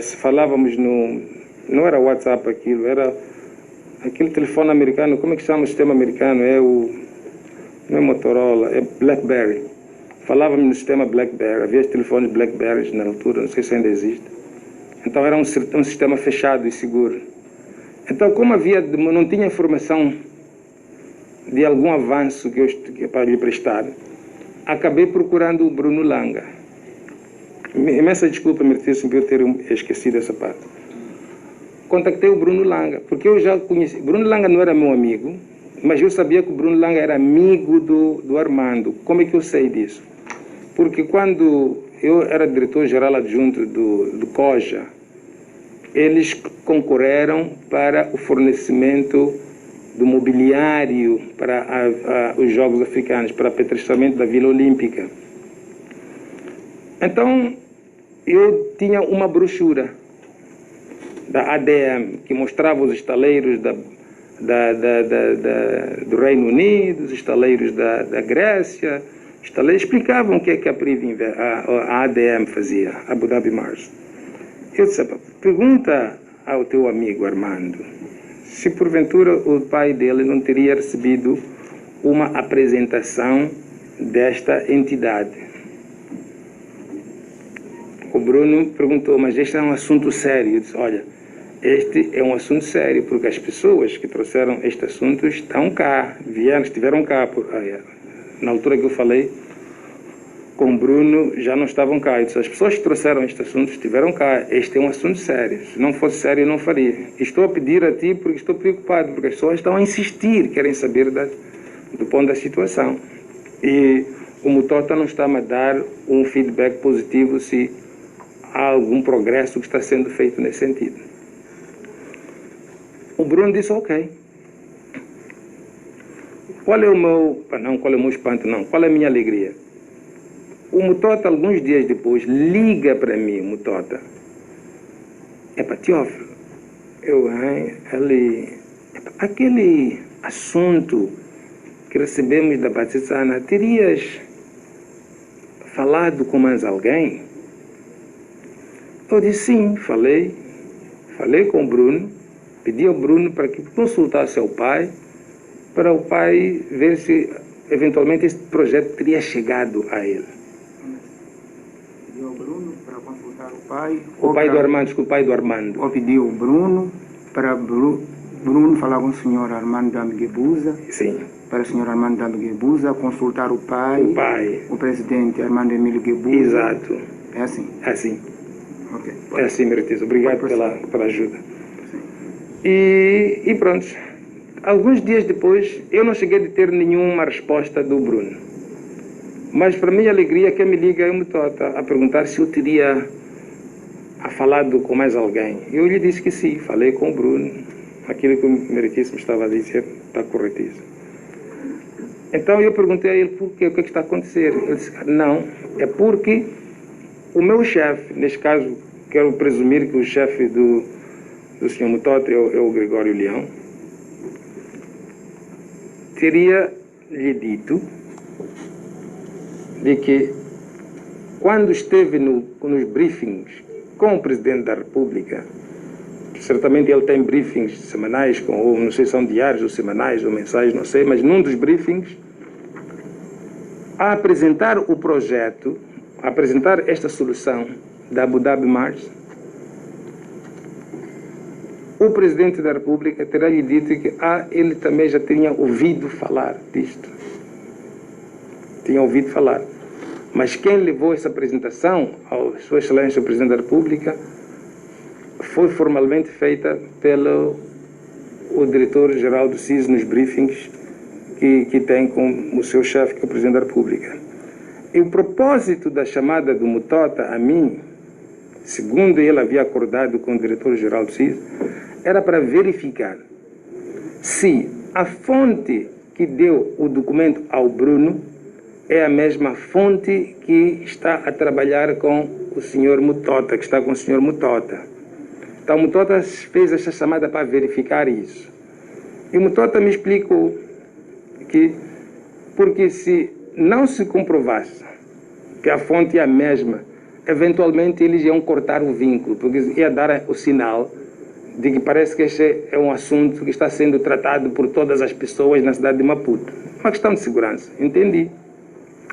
se falávamos não era WhatsApp aquilo, era aquele telefone americano, como é que chama o sistema americano? Não é Motorola, é BlackBerry. Falávamos no sistema BlackBerry, havia telefones BlackBerry na altura, não sei se ainda existe. Então era um sistema fechado e seguro. Então, como não tinha informação de algum avanço para lhe prestar, acabei procurando o Bruno Langa. Imensa desculpa, Meritíssimo, por eu ter esquecido essa parte. Contactei o Bruno Langa, porque eu já conheci. Bruno Langa não era meu amigo, mas eu sabia que o Bruno Langa era amigo do Armando. Como é que eu sei disso? Porque quando eu era diretor-geral adjunto do COJA, eles concorreram para o fornecimento do mobiliário para os Jogos Africanos, para o apetrechamento da Vila Olímpica. Então, eu tinha uma brochura da ADM que mostrava os estaleiros do Reino Unido, os estaleiros da Grécia. Explicavam o que é que a ADM fazia, Abu Dhabi Mars. Eu disse, pergunta ao teu amigo Armando se porventura o pai dele não teria recebido uma apresentação desta entidade. O Bruno perguntou, mas este é um assunto sério. Eu disse, olha, este é um assunto sério, porque as pessoas que trouxeram este assunto estão cá, estiveram cá. Na altura que eu falei com o Bruno, já não estavam cá. Eu disse, as pessoas que trouxeram este assunto estiveram cá. Este é um assunto sério. Se não fosse sério, eu não faria. Estou a pedir a ti porque estou preocupado, porque as pessoas estão a insistir, querem saber do ponto da situação. E o Mutota não está a dar um feedback positivo se há algum progresso que está sendo feito nesse sentido. O Bruno disse, ok. Qual é o meu espanto? Não. Qual é a minha alegria? O Mutota, alguns dias depois, liga para mim, o Mutota. Teófilo, aquele assunto que recebemos da Patrícia Ana, terias falado com mais alguém? Eu disse sim, falei com o Bruno, pedi ao Bruno para que consultasse ao pai, para o pai ver se eventualmente esse projeto teria chegado a ele. Pediu ao Bruno para consultar o pai? O pai do Armando. Ou pediu o Bruno para Bruno falar com o senhor Armando Damguebuza? Sim. Para o senhor Armando Damguebuza consultar o pai, o presidente Armando Emílio Guebuza. Exato. É assim? É assim. Okay. É assim, Meritíssimo. Obrigado pela ajuda. E pronto. Alguns dias depois, eu não cheguei a ter nenhuma resposta do Bruno. Mas, para minha alegria, quem me liga é o Mutota a perguntar se eu teria falado com mais alguém. Eu lhe disse que sim, falei com o Bruno. Aquilo que o Meritíssimo estava a dizer está corretíssimo. Então, eu perguntei a ele por quê, o que é que está a acontecer. Ele disse, não, é porque o meu chefe, neste caso, quero presumir que o chefe do Sr. Mutota é o Gregório Leão, teria lhe dito de que quando esteve nos briefings com o Presidente da República, certamente ele tem briefings semanais, ou não sei se são diários ou semanais ou mensais, não sei, mas num dos briefings, a apresentar o projeto, a apresentar esta solução da Abu Dhabi Mars, o Presidente da República terá lhe dito que ele também já tinha ouvido falar disto. Tinha ouvido falar. Mas quem levou essa apresentação ao Sua Excelência o Presidente da República foi formalmente feita pelo diretor-geral do CIS nos briefings que tem com o seu chefe, que é o Presidente da República. E o propósito da chamada do Mutota a mim, segundo ele havia acordado com o diretor-geral do CIS, era para verificar se a fonte que deu o documento ao Bruno é a mesma fonte que está a trabalhar com o Sr. Mutota, que está com o Sr. Mutota. Então, o Mutota fez essa chamada para verificar isso. E o Mutota me explicou que, porque se não se comprovasse que a fonte é a mesma eventualmente eles iam cortar o vínculo, porque ia dar o sinal de que parece que este é um assunto que está sendo tratado por todas as pessoas na cidade de Maputo. Uma questão de segurança. Entendi.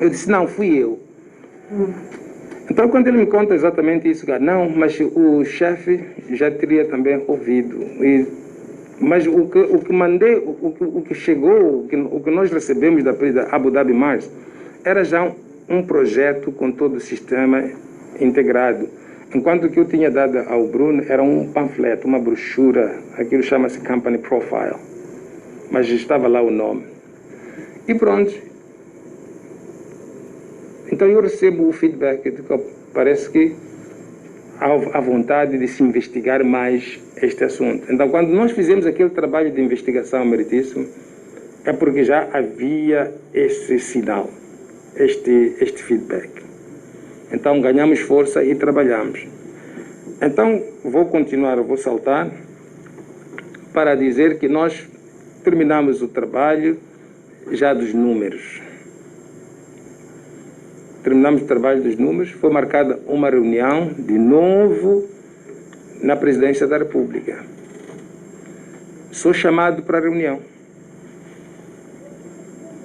Eu disse, não, fui eu. Então, quando ele me conta exatamente isso, não, mas o chefe já teria também ouvido. Mas o que mandei, o que chegou, o que nós recebemos da Abu Dhabi Mars, era já um projeto com todo o sistema integrado. Enquanto que eu tinha dado ao Bruno era um panfleto, uma brochura, aquilo chama-se Company Profile. Mas estava lá o nome. E pronto. Então eu recebo o feedback de que parece que há vontade de se investigar mais este assunto. Então, quando nós fizemos aquele trabalho de investigação meritíssimo, é porque já havia esse sinal, este feedback. Então, ganhamos força e trabalhamos. Então, vou saltar para dizer que nós terminamos o trabalho já dos números. Terminamos o trabalho dos números, foi marcada uma reunião de novo na Presidência da República. Sou chamado para a reunião.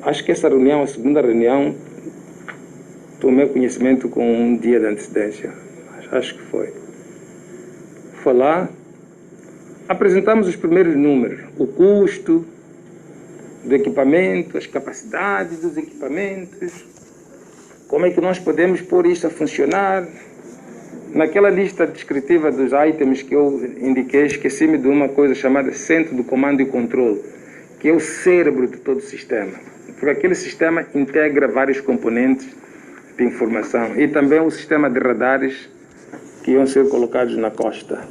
Acho que essa reunião, a segunda reunião, tomei conhecimento com um dia de antecedência. Acho que foi. Foi lá, apresentamos os primeiros números, o custo do equipamento, as capacidades dos equipamentos, como é que nós podemos pôr isso a funcionar. Naquela lista descritiva dos itens que eu indiquei, esqueci-me de uma coisa chamada Centro de Comando e Controle, que é o cérebro de todo o sistema. Porque aquele sistema integra vários componentes de informação e também o sistema de radares que iam ser colocados na costa.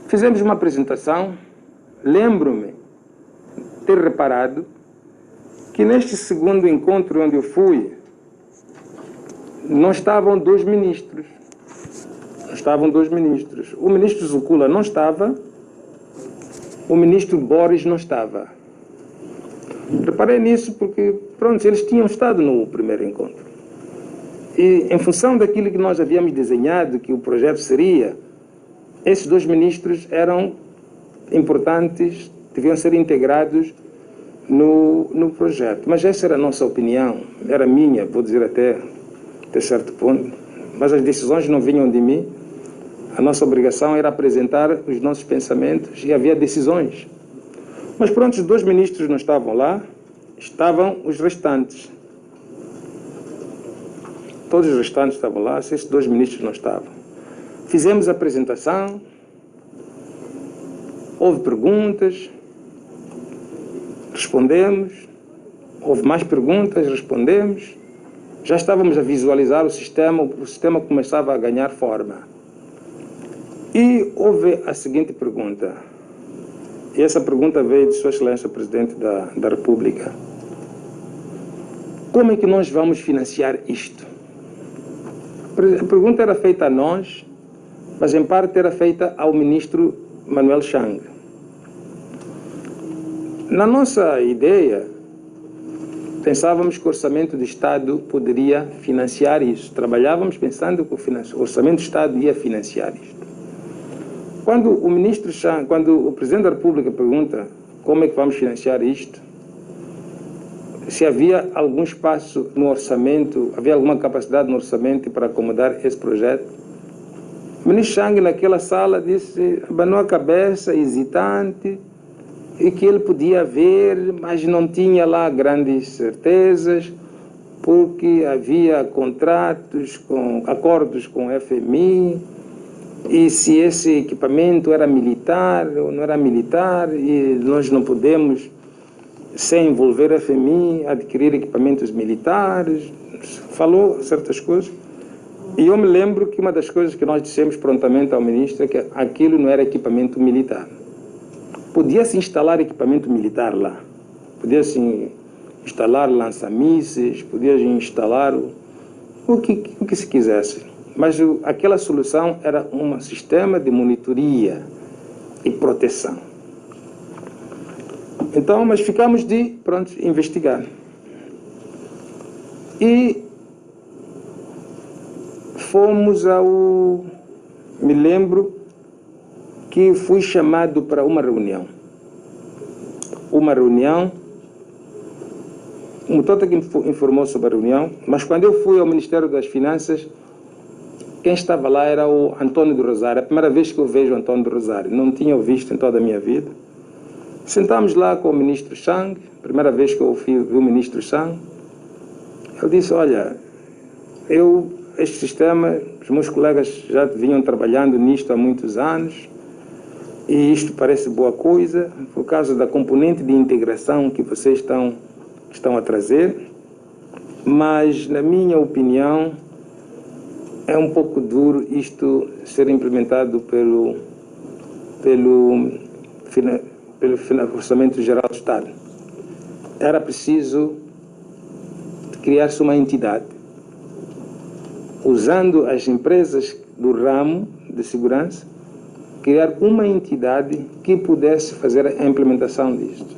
Fizemos uma apresentação. Lembro-me ter reparado que neste segundo encontro onde eu fui, não estavam dois ministros. O ministro Zukula não estava, o ministro Boris não estava. Reparei nisso porque, pronto, eles tinham estado no primeiro encontro. E em função daquilo que nós havíamos desenhado, que o projeto seria, esses dois ministros eram importantes, deviam ser integrados no projeto. Mas essa era a nossa opinião, era minha, vou dizer até certo ponto. Mas as decisões não vinham de mim. A nossa obrigação era apresentar os nossos pensamentos e havia decisões. Mas pronto, os dois ministros não estavam lá, estavam os restantes. Todos os restantes estavam lá, esses dois ministros não estavam. Fizemos a apresentação, houve perguntas, respondemos, houve mais perguntas, respondemos. Já estávamos a visualizar o sistema começava a ganhar forma. E houve a seguinte pergunta, e essa pergunta veio de Sua Excelência Presidente da República. Como é que nós vamos financiar isto? A pergunta era feita a nós, mas em parte era feita ao ministro Manuel Chang. Na nossa ideia, pensávamos que o Orçamento do Estado poderia financiar isso. Trabalhávamos pensando que o Orçamento do Estado ia financiar isto. Quando o Presidente da República pergunta como é que vamos financiar isto, se havia algum espaço no orçamento, havia alguma capacidade no orçamento para acomodar esse projeto, o ministro Chang naquela sala disse, abanou a cabeça, hesitante, e que ele podia ver, mas não tinha lá grandes certezas, porque havia acordos com o FMI, e se esse equipamento era militar ou não era militar, e nós não podemos, sem envolver o FMI, adquirir equipamentos militares. Falou certas coisas. E eu me lembro que uma das coisas que nós dissemos prontamente ao ministro é que aquilo não era equipamento militar. Podia-se instalar equipamento militar lá. Podia-se instalar lança-mísseis, podia-se instalar o que se quisesse. Mas aquela solução era um sistema de monitoria e proteção. Então, mas ficamos de, investigar. E fomos ao... Me lembro que fui chamado para uma reunião. Uma reunião, o Mutota que me informou sobre a reunião, mas quando eu fui ao Ministério das Finanças, quem estava lá era o Antônio do Rosário. É a primeira vez que eu vejo o Antônio do Rosário. Não tinha o visto em toda a minha vida. Sentámos lá com o ministro Chang, primeira vez que eu vi o ministro Chang. Ele disse, olha, este sistema, os meus colegas já vinham trabalhando nisto há muitos anos, e isto parece boa coisa, por causa da componente de integração que vocês estão a trazer, mas, na minha opinião, é um pouco duro isto ser implementado pelo Orçamento Geral do Estado. Era preciso criar-se uma entidade, usando as empresas do ramo de segurança, criar uma entidade que pudesse fazer a implementação disto.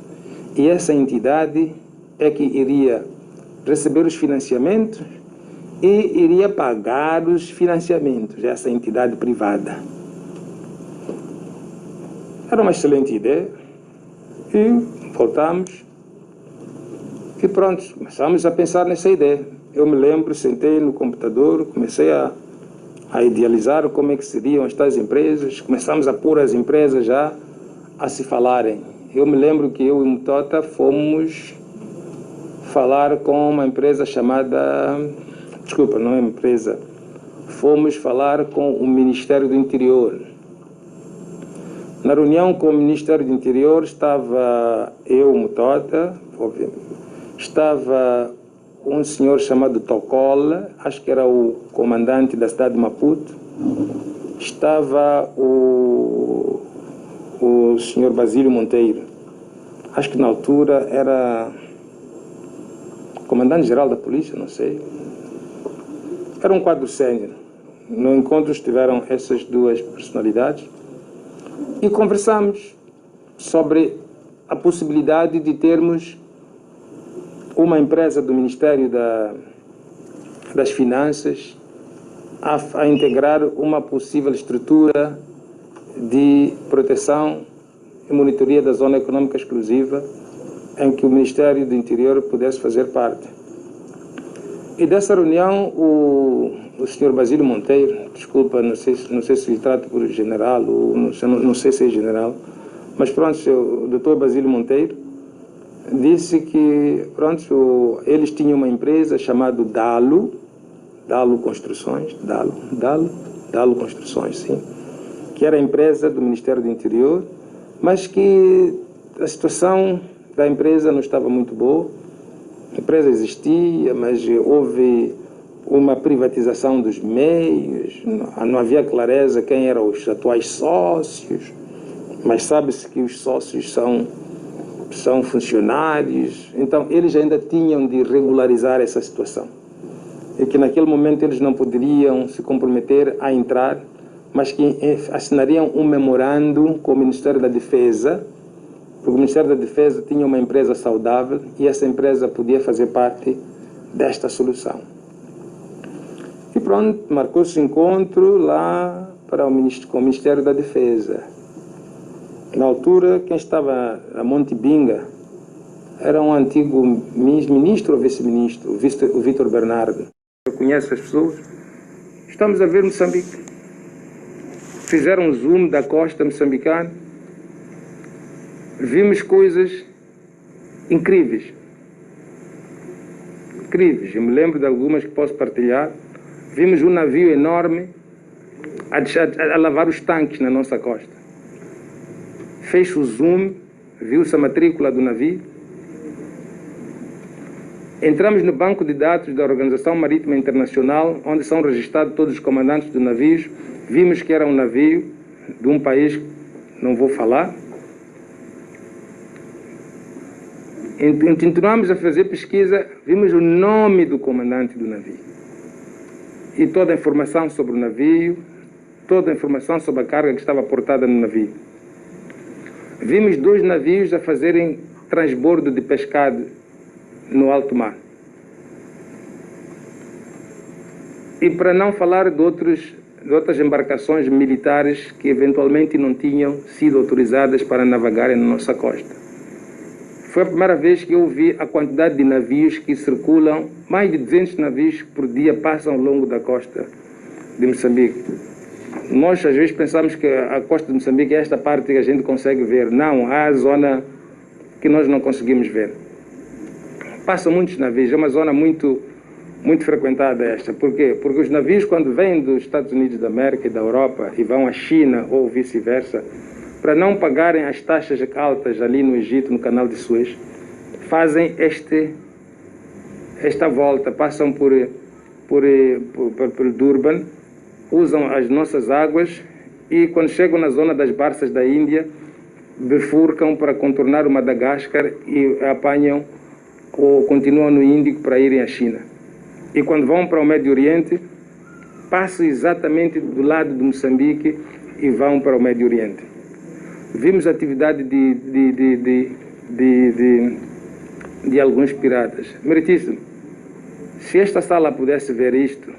E essa entidade é que iria receber os financiamentos e iria pagar os financiamentos, essa entidade privada. Era uma excelente ideia. E voltamos. E pronto, começamos a pensar nessa ideia. Eu me lembro, sentei no computador, comecei a idealizar como é que seriam estas empresas. Começamos a pôr as empresas já a se falarem. Eu me lembro que eu e o Mutota fomos falar com uma empresa chamada... Desculpa, não é empresa. Fomos falar com o Ministério do Interior. Na reunião com o Ministério do Interior estava eu, o Mutota, estava um senhor chamado Tocola, acho que era o comandante da cidade de Maputo, estava o senhor Basílio Monteiro, acho que na altura era comandante-geral da polícia, não sei. Era um quadro sénior. No encontro estiveram essas duas personalidades e conversamos sobre a possibilidade de termos uma empresa do Ministério das Finanças a integrar uma possível estrutura de proteção e monitoria da Zona Econômica Exclusiva em que o Ministério do Interior pudesse fazer parte. E dessa reunião, o senhor Basílio Monteiro, desculpa, não sei se lhe trato por general, ou não sei se é general, mas pronto, o doutor Basílio Monteiro disse que, pronto, eles tinham uma empresa chamada Dalo Construções, Dalo Construções, sim, que era a empresa do Ministério do Interior, mas que a situação da empresa não estava muito boa. A empresa existia, mas houve uma privatização dos meios, não havia clareza quem eram os atuais sócios, mas sabe-se que os sócios são funcionários, então eles ainda tinham de regularizar essa situação. E que naquele momento eles não poderiam se comprometer a entrar, mas que assinariam um memorando com o Ministério da Defesa, porque o Ministério da Defesa tinha uma empresa saudável e essa empresa podia fazer parte desta solução. E pronto, marcou-se o encontro lá com o Ministério da Defesa. Na altura, quem estava a Montebinga era um antigo ministro ou vice-ministro, o Vítor Bernardo. Eu conheço as pessoas. Estamos a ver Moçambique. Fizeram um zoom da costa moçambicana. Vimos coisas incríveis. Incríveis. Eu me lembro de algumas que posso partilhar. Vimos um navio enorme a lavar os tanques na nossa costa. Fez o zoom, viu-se a matrícula do navio. Entramos no banco de dados da Organização Marítima Internacional, onde são registrados todos os comandantes dos navios. Vimos que era um navio de um país, não vou falar. Continuamos a fazer pesquisa, vimos o nome do comandante do navio. E toda a informação sobre o navio, toda a informação sobre a carga que estava portada no navio. Vimos 2 navios a fazerem transbordo de pescado no alto mar. E para não falar de outras embarcações militares que eventualmente não tinham sido autorizadas para navegarem na nossa costa. Foi a primeira vez que eu vi a quantidade de navios que circulam, mais de 200 navios por dia passam ao longo da costa de Moçambique. Nós às vezes pensamos que a costa de Moçambique é esta parte que a gente consegue ver. Não, há a zona que nós não conseguimos ver. Passam muitos navios, é uma zona muito frequentada esta. Por quê? Porque os navios, quando vêm dos Estados Unidos da América e da Europa e vão à China ou vice-versa, para não pagarem as taxas altas ali no Egito, no canal de Suez, fazem esta volta, passam por Durban, usam as nossas águas e quando chegam na zona das Barças da Índia, bifurcam para contornar o Madagascar e apanham ou continuam no Índico para irem à China. E quando vão para o Médio Oriente, passam exatamente do lado de Moçambique e vão para o Médio Oriente. Vimos a atividade de alguns piratas. Meritíssimo, se esta sala pudesse ver isto,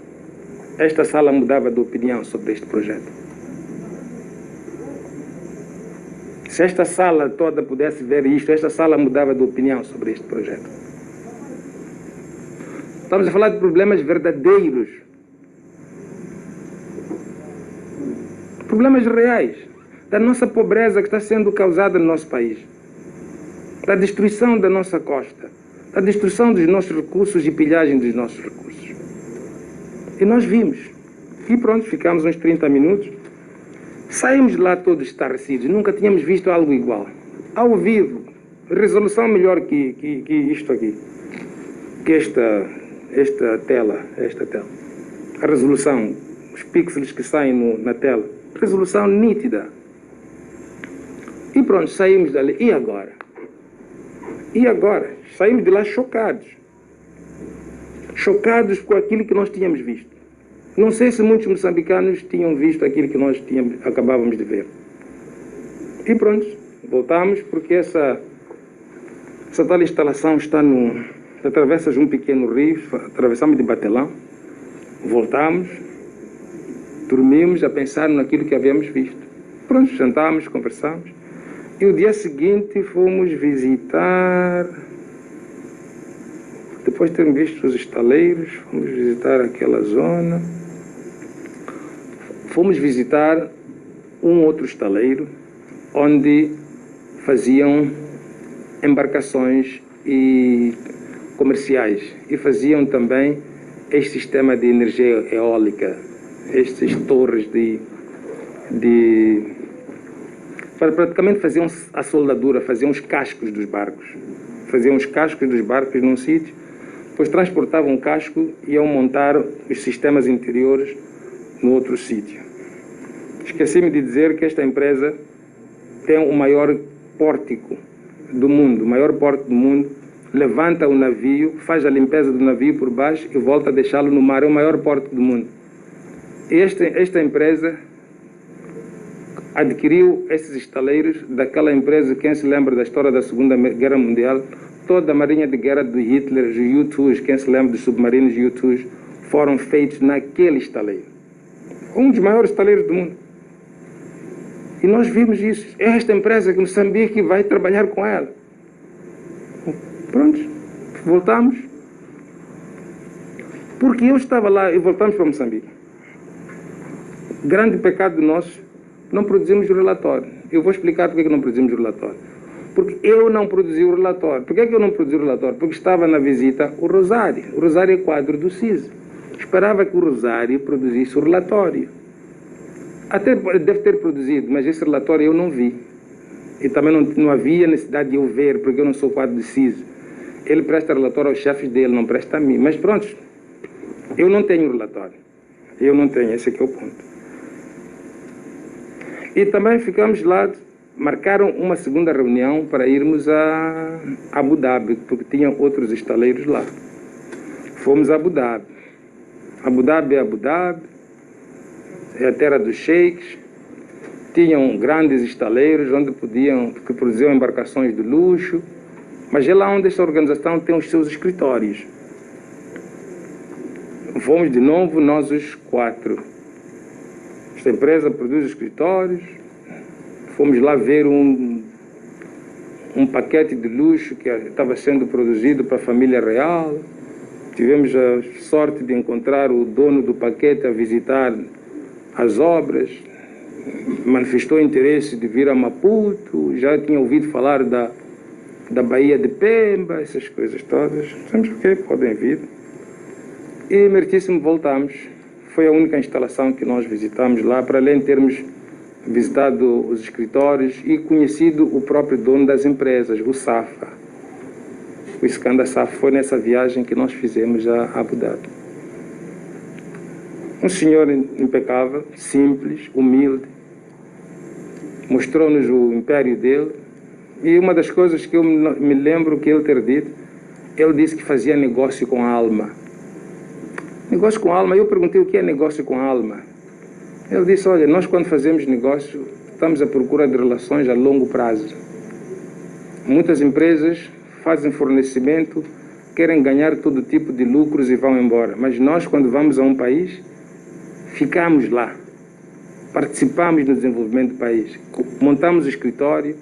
esta sala mudava de opinião sobre este projeto. Se esta sala toda pudesse ver isto, esta sala mudava de opinião sobre este projeto. Estamos a falar de problemas verdadeiros. Problemas reais. Da nossa pobreza que está sendo causada no nosso país. Da destruição da nossa costa. Da destruição dos nossos recursos e pilhagem dos nossos recursos. E nós vimos. E pronto, ficamos uns 30 minutos. Saímos de lá todos estarrecidos. Nunca tínhamos visto algo igual. Ao vivo. Resolução melhor que isto aqui. Que esta tela. A resolução. Os pixels que saem na tela. Resolução nítida. E pronto, saímos dali. E agora? E agora? Saímos de lá chocados. Chocados com aquilo que nós tínhamos visto. Não sei se muitos moçambicanos tinham visto aquilo que nós acabávamos de ver. E pronto, voltamos porque essa tal instalação está atravessa de um pequeno rio, atravessamos de Batelão, voltamos, dormimos a pensar naquilo que havíamos visto. Pronto, jantámos, conversamos. E o dia seguinte fomos visitar, depois de termos visto os estaleiros, fomos visitar aquela zona. Fomos visitar um outro estaleiro, onde faziam embarcações comerciais e faziam também este sistema de energia eólica, estas torres praticamente faziam a soldadura, faziam os cascos dos barcos. Faziam os cascos dos barcos num sítio, depois transportavam o casco e iam montar os sistemas interiores no outro sítio. Esqueci-me de dizer que esta empresa tem o maior pórtico do mundo, o maior porto do mundo, levanta o navio, faz a limpeza do navio por baixo e volta a deixá-lo no mar. É o maior porto do mundo. Esta empresa adquiriu esses estaleiros daquela empresa, quem se lembra da história da Segunda Guerra Mundial, toda a marinha de guerra do Hitler, os U-2s, quem se lembra dos submarinos U-2s, foram feitos naquele estaleiro. Um dos maiores estaleiros do mundo. E nós vimos isso. É esta empresa que Moçambique vai trabalhar com ela. Pronto, voltamos. Porque eu estava lá e voltamos para Moçambique. Grande pecado nosso, não produzimos o relatório. Eu vou explicar porque não produzimos o relatório. Porque eu não produzi o relatório. Por que eu não produzi o relatório? Porque estava na visita o Rosário. O Rosário é quadro do CISO. Esperava que o Rosário produzisse o relatório. Até deve ter produzido, mas esse relatório eu não vi. E também não havia necessidade de eu ver, porque eu não sou quadro do CISO. Ele presta relatório aos chefes dele, não presta a mim. Mas pronto, eu não tenho relatório. Eu não tenho, esse aqui é o ponto. E também ficamos lá, marcaram uma segunda reunião para irmos a Abu Dhabi, porque tinham outros estaleiros lá. Fomos a Abu Dhabi. Abu Dhabi, é a terra dos sheiks. Tinham grandes estaleiros que produziam embarcações de luxo. Mas é lá onde esta organização tem os seus escritórios. fomos de novo nós os 4. Esta empresa produz escritórios. Fomos lá ver um paquete de luxo que estava sendo produzido para a família real. Tivemos a sorte de encontrar o dono do paquete a visitar as obras. Manifestou interesse de vir a Maputo. Já tinha ouvido falar da Baía de Pemba, essas coisas todas. Dissemos, ok, podem vir. E, meritíssimo, voltamos. Foi a única instalação que nós visitamos lá, para além de termos visitado os escritórios e conhecido o próprio dono das empresas, o Safa. O Iskandar Safa foi nessa viagem que nós fizemos a Abu Dhabi. Um senhor impecável, simples, humilde, mostrou-nos o império dele. E uma das coisas que eu me lembro que ele ter dito, ele disse que fazia negócio com a alma. Negócio com a alma? Eu perguntei o que é negócio com a alma. Ele disse, olha, nós quando fazemos negócio, estamos à procura de relações a longo prazo. Muitas empresas fazem fornecimento, querem ganhar todo tipo de lucros e vão embora. Mas nós, quando vamos a um país, ficamos lá. Participamos no desenvolvimento do país. Montamos o escritório.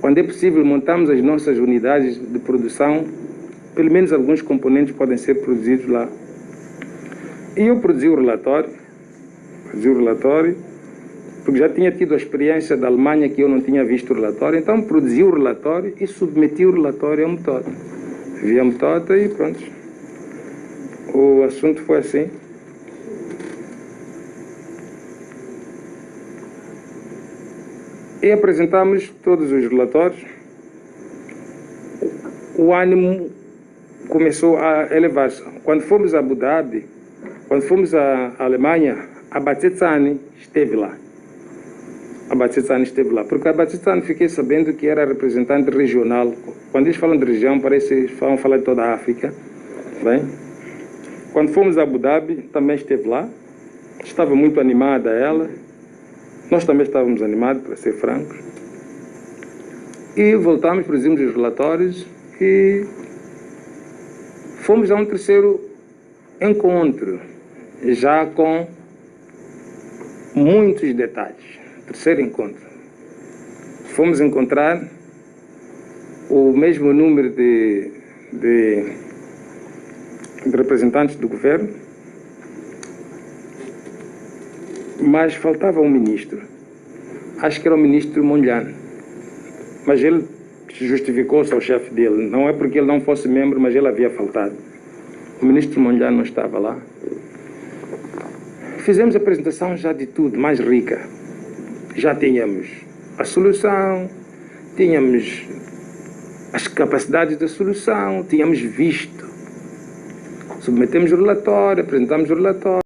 Quando é possível, montamos as nossas unidades de produção. Pelo menos alguns componentes podem ser produzidos lá. E eu produzi o relatório, porque já tinha tido a experiência da Alemanha que eu não tinha visto o relatório, então produzi o relatório e submeti o relatório à Metota. Vi a Metota e pronto. O assunto foi assim. E apresentamos todos os relatórios. O ânimo começou a elevar-se. Quando fomos a Abu Dhabi, quando fomos à Alemanha, a Batsetsani esteve lá. Porque a Batsetsani fiquei sabendo que era representante regional. Quando eles falam de região, parece que vão falar de toda a África. Bem, quando fomos a Abu Dhabi, também esteve lá. Estava muito animada ela. Nós também estávamos animados, para ser francos. E voltamos, produzimos os relatórios e fomos a um terceiro encontro, já com muitos detalhes. Terceiro encontro. Fomos encontrar o mesmo número de representantes do governo, mas faltava um ministro. Acho que era o ministro Mondlane. Mas ele justificou-se ao chefe dele. Não é porque ele não fosse membro, mas ele havia faltado. O ministro Mondlane não estava lá. Fizemos a apresentação já de tudo, mais rica. Já tínhamos a solução, tínhamos as capacidades da solução, tínhamos visto. Submetemos o relatório, apresentamos o relatório.